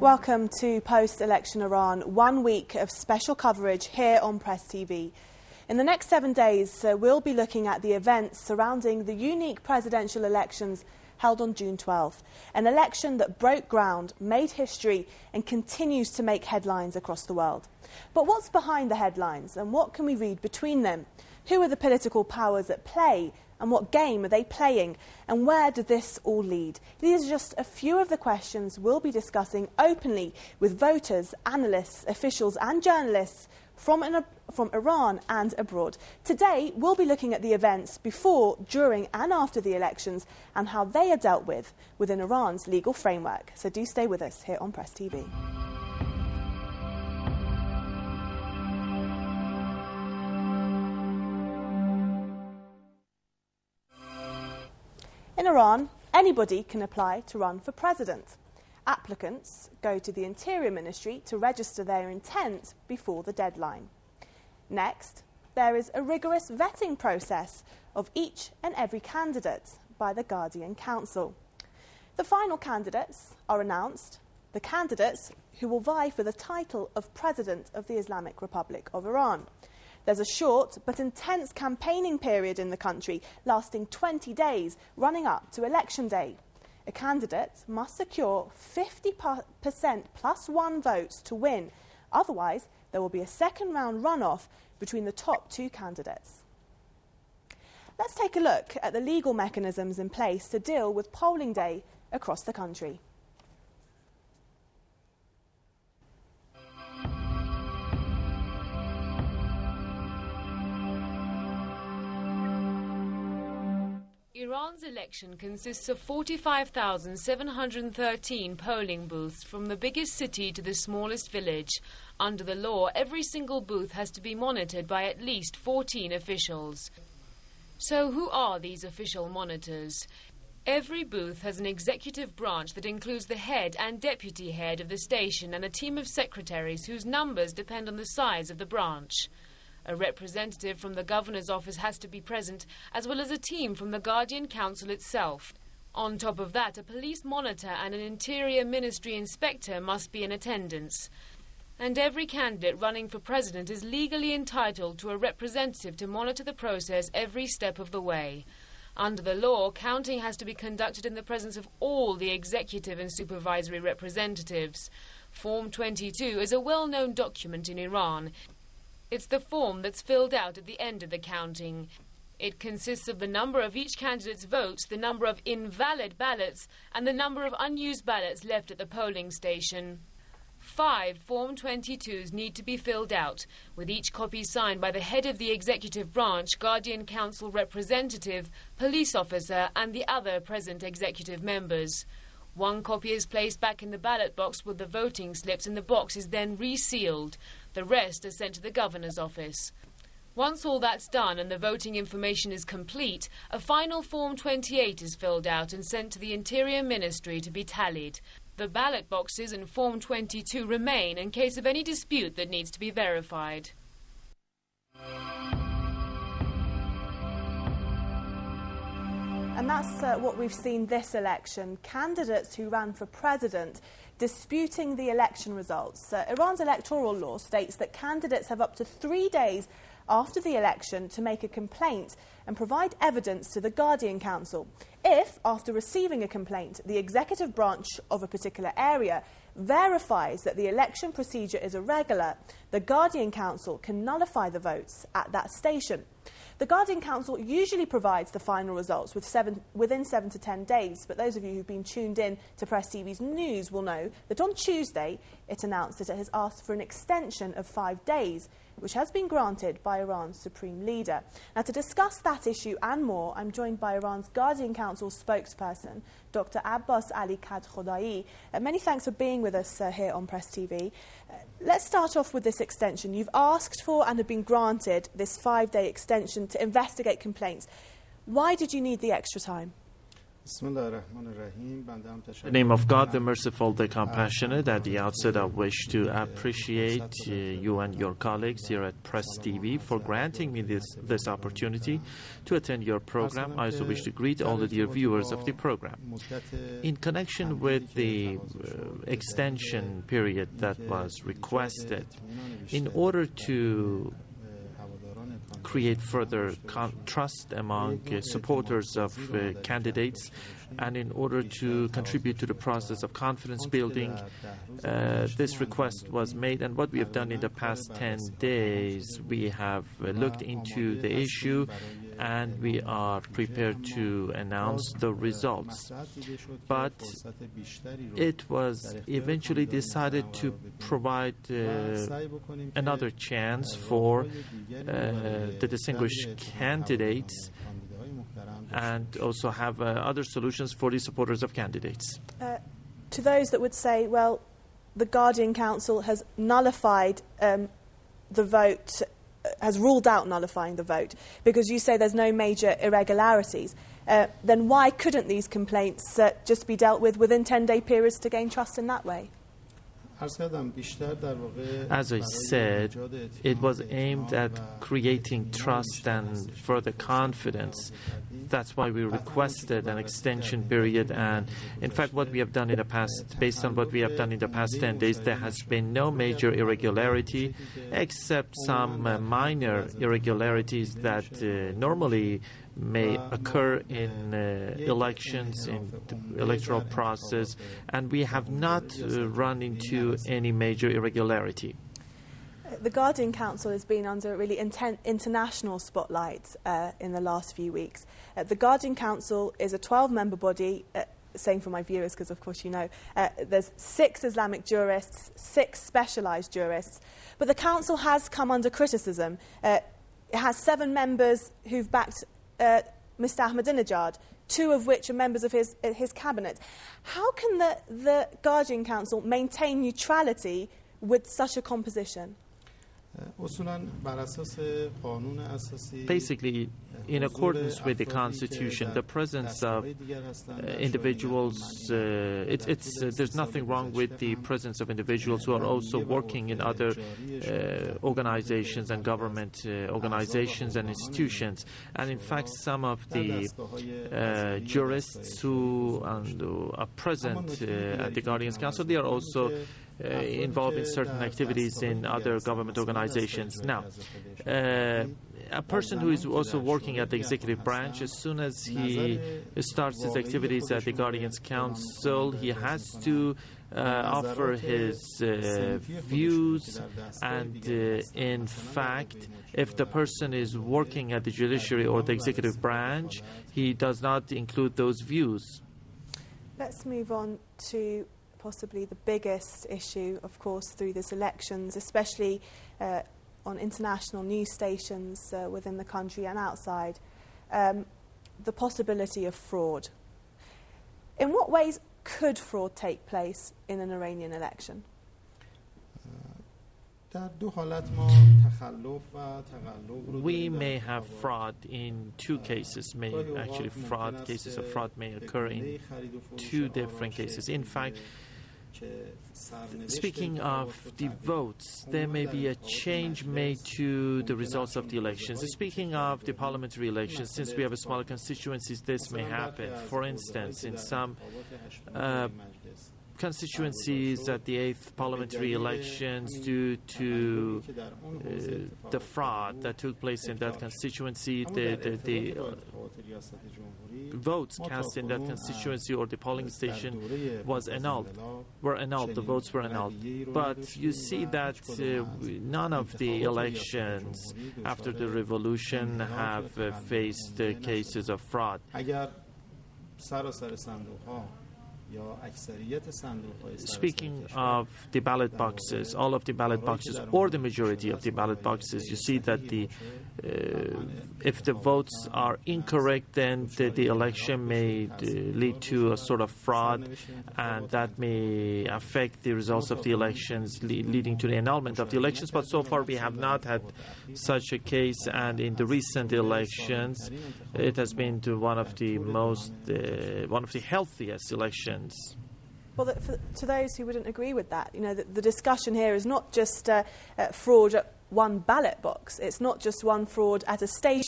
Welcome to Post-Election Iran, 1 week of special coverage here on Press TV. In the next 7 days, we'll be looking at the events surrounding the unique presidential elections held on June 12th. An election that broke ground, made history and continues to make headlines across the world. But what's behind the headlines and what can we read between them? Who are the political powers at play? And what game are they playing? And where did this all lead? These are just a few of the questions we'll be discussing openly with voters, analysts, officials and journalists from Iran and abroad. Today, we'll be looking at the events before, during and after the elections and how they are dealt with within Iran's legal framework. So do stay with us here on Press TV. In Iran, anybody can apply to run for president. Applicants go to the Interior Ministry to register their intent before the deadline. Next, there is a rigorous vetting process of each and every candidate by the Guardian Council. The final candidates are announced, the candidates who will vie for the title of President of the Islamic Republic of Iran. There's a short but intense campaigning period in the country, lasting 20 days, running up to election day. A candidate must secure 50% plus one votes to win. Otherwise, there will be a second-round runoff between the top two candidates. Let's take a look at the legal mechanisms in place to deal with polling day across the country. Iran's election consists of 45,713 polling booths from the biggest city to the smallest village. Under the law, every single booth has to be monitored by at least 14 officials. So who are these official monitors? Every booth has an executive branch that includes the head and deputy head of the station and a team of secretaries whose numbers depend on the size of the branch. A representative from the governor's office has to be present, as well as a team from the Guardian Council itself. On top of that, a police monitor and an Interior Ministry inspector must be in attendance. And every candidate running for president is legally entitled to a representative to monitor the process every step of the way. Under the law, counting has to be conducted in the presence of all the executive and supervisory representatives. Form 22 is a well-known document in Iran. It's the form that's filled out at the end of the counting. It consists of the number of each candidate's votes, the number of invalid ballots, and the number of unused ballots left at the polling station. 5 Form 22s need to be filled out, with each copy signed by the head of the executive branch, Guardian Council representative, police officer, and the other present executive members. One copy is placed back in the ballot box with the voting slips, and the box is then resealed. The rest are sent to the governor's office. Once all that's done and the voting information is complete, a final Form 28 is filled out and sent to the Interior Ministry to be tallied. The ballot boxes in Form 22 remain in case of any dispute that needs to be verified. And that's what we've seen this election. Candidates who ran for president disputing the election results. Iran's electoral law states that candidates have up to 3 days after the election to make a complaint and provide evidence to the Guardian Council. If, after receiving a complaint, the executive branch of a particular area verifies that the election procedure is irregular, the Guardian Council can nullify the votes at that station. The Guardian Council usually provides the final results within 7 to 10 days, but those of you who've been tuned in to Press TV's news will know that on Tuesday it announced that it has asked for an extension of 5 days, which has been granted by Iran's supreme leader. Now, to discuss that issue and more, I'm joined by Iran's Guardian Council spokesperson, Dr. Abbas Ali Kadkhodai. Many thanks for being with us here on Press TV. Let's start off with this extension. You've asked for and have been granted this 5-day extension to investigate complaints. Why did you need the extra time? In the name of God, the merciful, the compassionate, at the outset I wish to appreciate you and your colleagues here at Press TV for granting me this opportunity to attend your program. I also wish to greet all the dear viewers of the program. In connection with the extension period that was requested, in order to create further trust among supporters of candidates, and in order to contribute to the process of confidence building, this request was made. And what we have done in the past 10 days, we have looked into the issue and we are prepared to announce the results. But it was eventually decided to provide another chance for the distinguished candidates and also have other solutions for the supporters of candidates. To those that would say, well, the Guardian Council has nullified the vote, has ruled out nullifying the vote, because you say there's no major irregularities, then why couldn't these complaints just be dealt with within 10-day periods to gain trust in that way? As I said, it was aimed at creating trust and further confidence. That's why we requested an extension period. And in fact, what we have done in the past, based on what we have done in the past 10 days, there has been no major irregularity, except some minor irregularities that normally may occur in elections, in the electoral process, and we have not run into any major irregularity. The Guardian Council has been under really international spotlight in the last few weeks. The Guardian Council is a 12-member body, saying for my viewers, because of course you know, there's 6 Islamic jurists, 6 specialised jurists, but the Council has come under criticism. It has 7 members who've backed Mr. Ahmadinejad, 2 of which are members of his cabinet. How can the Guardian Council maintain neutrality with such a composition? Basically, in accordance with the Constitution, the presence of individuals, there's nothing wrong with the presence of individuals who are also working in other organizations and government organizations and institutions. And in fact, some of the jurists who are present at the Guardians Council, they are also involved in certain activities in other government organizations. Now, a person who is also working at the executive branch, as soon as he starts his activities at the Guardians Council, he has to offer his views, and in fact, if the person is working at the judiciary or the executive branch, he does not include those views. Let's move on to possibly the biggest issue, of course, through these elections, especially on international news stations within the country and outside, the possibility of fraud. In what ways could fraud take place in an Iranian election? We may have fraud in 2 cases. Cases of fraud may occur in 2 different cases. In fact, speaking of the votes, there may be a change made to the results of the elections. Speaking of the parliamentary elections, since we have smaller constituencies, this may happen. For instance, in some constituencies at the 8th parliamentary elections, due to the fraud that took place in that constituency, the votes cast in that constituency or the polling station were annulled. The votes were annulled. But you see that none of the elections after the revolution have faced cases of fraud. Speaking of the ballot boxes, all of the ballot boxes or the majority of the ballot boxes, you see that if the votes are incorrect, then the election may lead to a sort of fraud, and that may affect the results of the elections, leading to the annulment of the elections. But so far we have not had such a case, and in the recent elections it has been one of the healthiest elections. Well, to those who wouldn't agree with that, the discussion here is not just fraud at one ballot box. It's not just one fraud at a station.